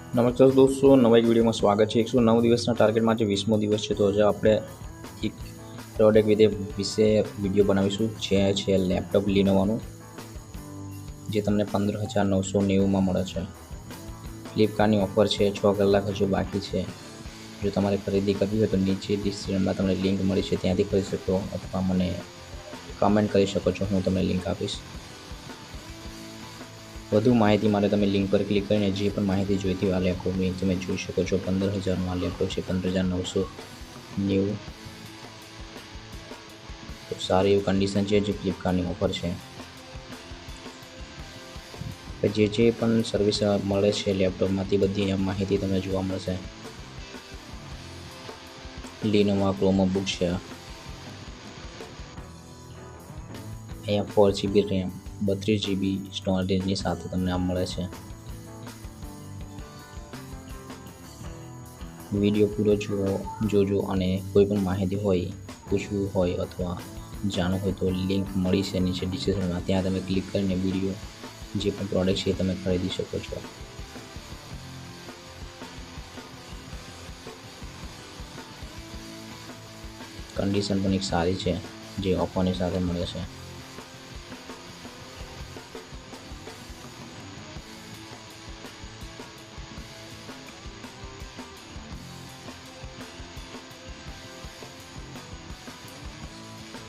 નમસ્કાર દોસ્તો, નવા એક વિડીયોમાં સ્વાગત છે। 109 દિવસના ટાર્ગેટમાં જે 20મો દિવસ છે, તો આજે આપણે એક પ્રોડક્ટ વિશે વિડીયો બનાવીશું, જે છે લેપટોપ લિનોવાનું, જે તમને 15,990માં મળે છે। ફ્લિપકાર્ટની ઓફર છે, 6 કલાક હજુ બાકી છે। જો તમારે ખરીદી કરવી હોય તો નીચે ડિસ્ક્રિપ્શનમાં તમને લિંક મળી છે, ત્યાંથી કરી શકો અથવા મને કમેન્ટ કરી શકો છો, હું તમને લિંક આપીશ। વધુ માહિતી માટે તમે લિંક પર ક્લિક કરીને જે પણ માહિતી જોઈતી હોય આ લેપટોપની તમે જોઈ શકો છો। 15,000નું આ લેપટોપ છે, 15,990। તો સારી એવી કન્ડિશન છે, જે ફ્લિપકાર્ટની ઓફર છે। જે પણ સર્વિસ મળે છે લેપટોપમાંથી બધી માહિતી તમને જોવા મળશે। લિનોવા ક્રોમબુક છે, અહીંયા 4GB રેમ, 32GB સ્ટોરેજની સાથે તમને આ મળે છે। વિડીયો પૂરો જોજો અને કોઈ પણ માહિતી હોય, પૂછવું હોય અથવા જાણવું હોય તો લિંક મળી છે નીચે ડિસ્ક્રિપ્શનમાં, ત્યાં તમે ક્લિક કરીને વિડીયો જે પણ પ્રોડક્ટ છે તમે ખરીદી શકો છો। કન્ડિશન પણ એક સારી છે, જે ઓફરની સાથે મળે છે।